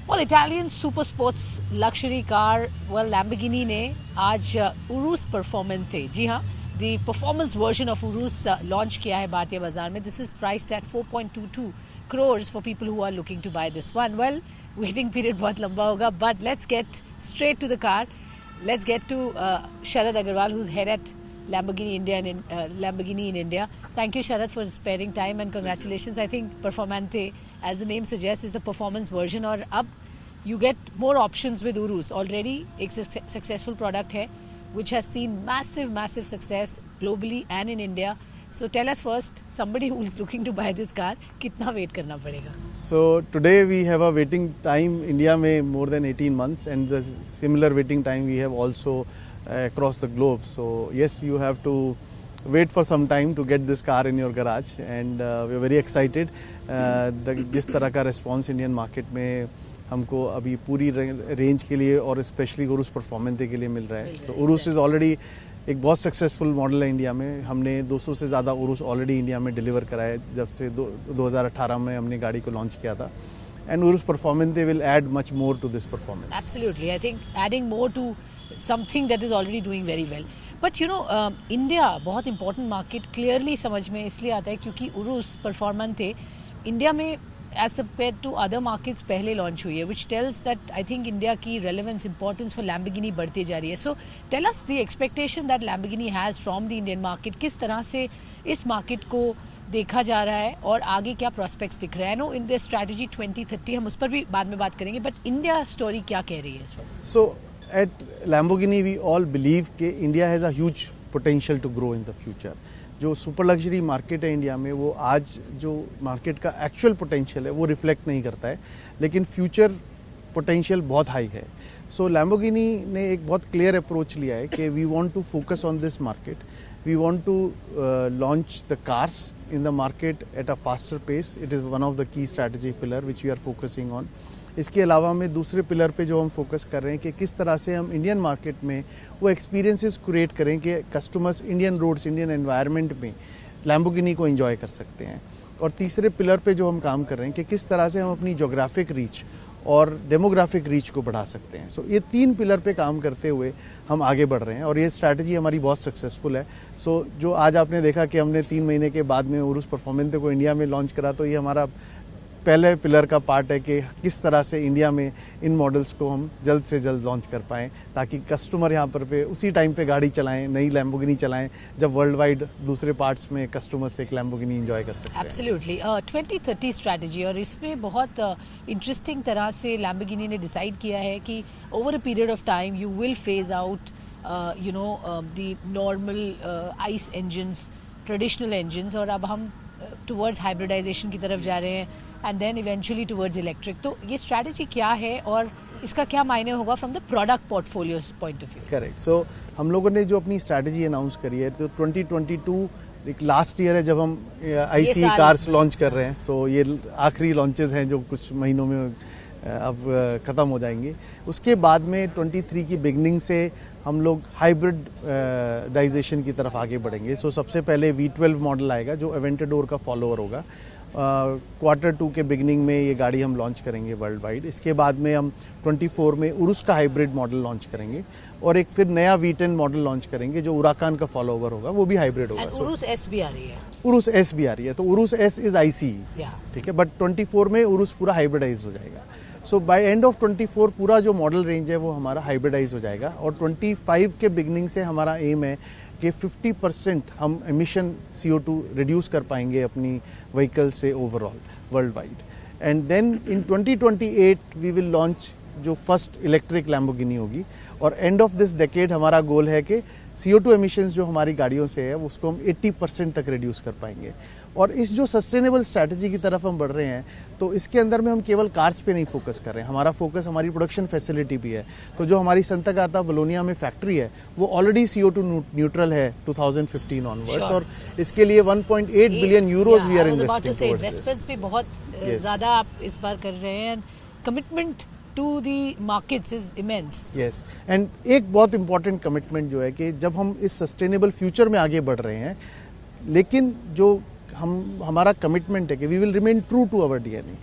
Well, Italian super sports luxury car, well, Lamborghini ने आज Urus Performante, जी हाँ, the performance version of Urus launch किया है भारतीय बाजार में. This is priced at 4.22 crores for people who are looking to buy this one. Well, waiting period बहुत लंबा होगा, but let's get straight to the car. Let's get to Sharad Agarwal, who's head at Lamborghini in India. Thank you, Sharad, for sparing time and congratulations. I think Performante, as the name suggests, is the performance version. और अब you get more options with Urus. Already एक successful product है, which has seen massive success globally and in India. So tell us first, somebody who is looking to buy this car, कितना wait करना पड़ेगा? So today we have a waiting time India में more than 18 months, and the similar waiting time we have also across the globe. So yes, you have to wait for some time to get this car in your garage, and we are very excited. जिस तरह का response Indian market में हमको अभी पूरी range के लिए और स्पेशली उरुस परफॉर्मेंटे के लिए मिल रहा है. सो उरुस इज़ ऑलरेडी एक बहुत सक्सेसफुल मॉडल है इंडिया में. हमने 200 से ज़्यादा उरुस ऑलरेडी इंडिया में डिलीवर कराया जब से 2018 में हमने गाड़ी को लॉन्च किया था. And Urus Performante will add much more to this performance. Absolutely, I think adding more to something that is already doing very well. But you know, India बहुत इंपॉर्टेंट मार्केट क्लियरली समझ में इसलिए आता है क्योंकि Urus Performante India में as compared to other markets पहले launch हुई है, which tells that I think India की relevance importance for Lamborghini बढ़ती जा रही है. So tell us the expectation that Lamborghini has from the Indian market. किस तरह से इस मार्केट को देखा जा रहा है और आगे क्या prospects दिख रहे हैं? नो इन द strategy 2030 हम उस पर भी बाद में बात करेंगे, बट इंडिया स्टोरी क्या कह रही है इस वक्त? So at Lamborghini we all believe कि India has a huge potential to grow in the future. जो सुपर लग्जरी मार्केट है इंडिया में, वो आज जो मार्केट का एक्चुअल पोटेंशियल है वो रिफ्लेक्ट नहीं करता है, लेकिन फ्यूचर पोटेंशियल बहुत हाई है. सो लैम्बोर्गिनी ने एक बहुत क्लियर अप्रोच लिया है कि we want to focus on this market. We want to launch the cars in the market at a faster pace. It is one of the key strategic pillar which we are focusing on. इसके अलावा में दूसरे pillar पे जो हम focus कर रहे हैं कि किस तरह से हम इंडियन मार्केट में वो एक्सपीरियंसेस क्रिएट करें कि customers Indian roads, Indian environment में लैम्बोर्गिनी को एंजॉय कर सकते हैं. और तीसरे पिलर पे जो हम काम कर रहे हैं कि किस तरह से हम अपनी जोग्राफिक रीच और डेमोग्राफिक रीच को बढ़ा सकते हैं. सो ये तीन पिलर पे काम करते हुए हम आगे बढ़ रहे हैं और ये स्ट्रैटेजी हमारी बहुत सक्सेसफुल है. सो जो आज आपने देखा कि हमने 3 महीने के बाद में उरुस परफॉर्मेंटे को इंडिया में लॉन्च करा, तो ये हमारा पहले पिलर का पार्ट है कि किस तरह से इंडिया में इन मॉडल्स को हम जल्द से जल्द लॉन्च कर पाएँ ताकि कस्टमर यहाँ पर पे उसी टाइम पे गाड़ी चलाएं, नई लैम्बोर्गिनी चलाएं जब वर्ल्ड वाइड दूसरे पार्ट्स में कस्टमर्स एक लैम्बोर्गिनी एंजॉय कर सकते हैं. एब्सोल्युटली. 2030 स्ट्रैटेजी, और इसमें बहुत इंटरेस्टिंग तरह से लैम्बोर्गिनी ने डिसाइड किया है कि over a period of time you will phase out the normal ice engines, traditional engines, और अब हम टुवर्ड्स हाइब्रिडाइजेशन की तरफ जा रहे हैं and then eventually towards electric. तो ये स्ट्रैटेजी क्या है और इसका क्या मायने होगा from the product portfolio point of view? Correct. So हम लोगों ने जो अपनी स्ट्रैटेजी अनाउंस करी है, तो 2022 एक लास्ट ईयर है जब हम आईसी कार्स लॉन्च कर रहे हैं. सो ये आखिरी लॉन्चेस हैं जो कुछ महीनों में अब ख़त्म हो जाएंगे. उसके बाद में 23 की बिगनिंग से हम लोग हाइब्रिडाइजेशन की तरफ आगे बढ़ेंगे. सो सबसे पहले V12 मॉडल आएगा जो एवेंटाडोर का फॉलोअर होगा. Q2 के बिगनिंग में ये गाड़ी हम लॉन्च करेंगे वर्ल्ड वाइड. इसके बाद में हम 24 में उरुस का हाइब्रिड मॉडल लॉन्च करेंगे और एक फिर नया V10 मॉडल लॉन्च करेंगे जो उराकान का फॉलोअर होगा, वो भी हाइब्रिड होगा. उरुस एस भी आ रही है. उरुस एस भी आ रही है. तो उरुस एस इज ICE, ठीक है, बट 24 में उरुस पूरा हाइब्रिडाइज हो जाएगा. सो बाय एंड ऑफ 24 पूरा जो मॉडल रेंज है वो हमारा हाइब्रिडाइज हो जाएगा. और 25 के बिगनिंग से हमारा एम है कि 50% हम एमिशन CO2 रिड्यूस कर पाएंगे अपनी व्हीकल से overall world wide. And then in 2028 we will launch जो फर्स्ट इलेक्ट्रिक लैम्बोर्गिनी होगी. और एंड ऑफ दिस डेकेड हमारा गोल है कि CO2 एमिशंस जो हमारी गाड़ियों से है उसको हम 80% तक रिड्यूस कर पाएंगे. और इस जो सस्टेनेबल स्ट्रैटेजी की तरफ हम बढ़ रहे हैं, तो इसके अंदर में हम केवल कार्स पे नहीं फोकस कर रहे हैं. हमारा फोकस हमारी प्रोडक्शन फैसिलिटी भी है. तो जो हमारी संतागाता बलोनिया में फैक्ट्री है वो ऑलरेडी CO2 न्यूट्रल है 2015 ऑनवर्ड्स. और इसके लिए 1.8 billion euros we are investing. Investments भी बहुत ज़्यादा आप इस बार कर रहे हैं. Commitment to the markets is immense. Yes, and एक बहुत important commitment जो है कि जब हम इस sustainable future में आगे बढ़ रहे हैं, लेकिन जो हमारा कमिटमेंट है कि we will remain true to our DNA.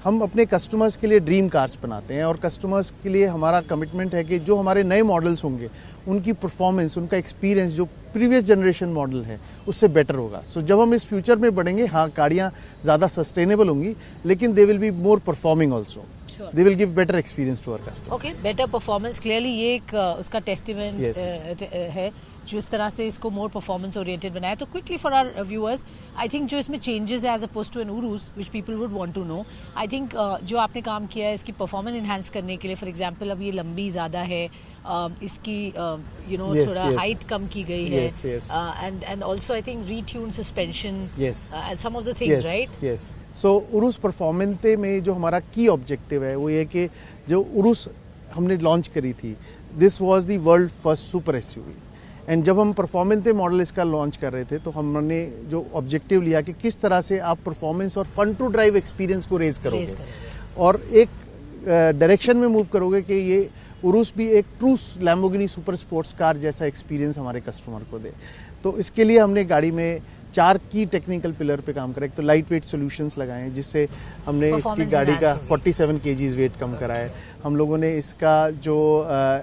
हम अपने कस्टमर्स के लिए ड्रीम कार्स बनाते हैं और कस्टमर्स के लिए हमारा कमिटमेंट है कि जो हमारे नए मॉडल्स होंगे उनकी परफॉर्मेंस, उनका एक्सपीरियंस जो प्रीवियस जनरेशन मॉडल है उससे बेटर होगा. सो जब हम इस फ्यूचर में बढ़ेंगे, हाँ गाड़ियाँ ज़्यादा सस्टेनेबल होंगी लेकिन they will be more performing also. They will give better experience to our customers. Okay, better performance. Clearly ये एक उसका testament Yes. है जो इस तरह से इसको more performance oriented बनाया. तो quickly for our viewers, I think जो इसमें changes है as opposed to an Urus, which people would want to know. I think जो आपने काम किया है इसकी performance enhance करने के लिए, for example अब ये लंबी ज़्यादा है, इसकी you know Yes, थोड़ा yes. height कम की गई है. Yes, yes. And also I think retuned suspension. Yes. Some of the things, Yes, right? Yes. So Urus Performante में जो हमारा की ऑब्जेक्टिव है वो ये कि जो उरुस हमने लॉन्च करी थी, this was the world first super SUV. And जब हम परफॉर्मेंटे मॉडल इसका लॉन्च कर रहे थे तो हमने जो ऑब्जेक्टिव लिया कि किस तरह से आप परफॉर्मेंस और फन टू ड्राइव एक्सपीरियंस को रेज करोगे और एक डायरेक्शन में मूव करोगे कि ये उरुस भी एक true Lamborghini super sports car जैसा एक्सपीरियंस हमारे कस्टमर को दे. तो इसके लिए हमने गाड़ी में 4 की टेक्निकल पिलर पे काम करा. एक तो लाइट वेट सॉल्यूशंस लगाए हैं जिससे हमने इसकी गाड़ी का 47 kgs वेट कम करा है. हम लोगों ने इसका जो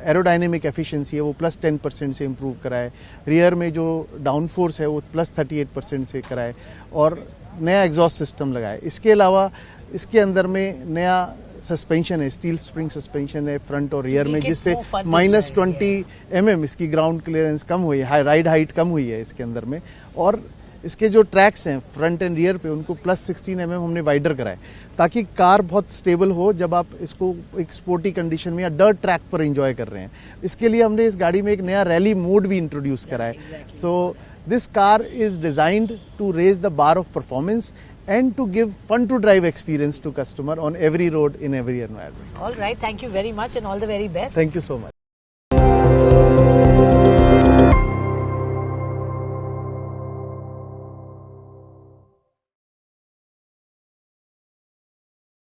एरोडायनेमिक एफिशिएंसी है वो +10% से इम्प्रूव करा है. रियर में जो डाउन फोर्स है वो +38% से करा है और नया एग्जॉस्ट सिस्टम लगाया है. इसके अलावा इसके अंदर में नया सस्पेंशन है, स्टील स्प्रिंग सस्पेंशन है फ्रंट और रियर में, जिससे -20 mm इसकी ग्राउंड क्लियरेंस कम हुई है, राइड हाइट कम हुई है इसके अंदर में. और इसके जो ट्रैक्स हैं फ्रंट एंड रियर पे उनको +16 mm हमने वाइडर कराए ताकि कार बहुत स्टेबल हो जब आप इसको एक स्पोर्टी कंडीशन में या डर्ट ट्रैक पर एंजॉय कर रहे हैं. इसके लिए हमने इस गाड़ी में एक नया रैली मोड भी इंट्रोड्यूस करा है. So this car is designed to raise the bar of performance and to give fun to drive experience to customer on every road in every environment. All right, thank you very much and all the very best. Thank you so much.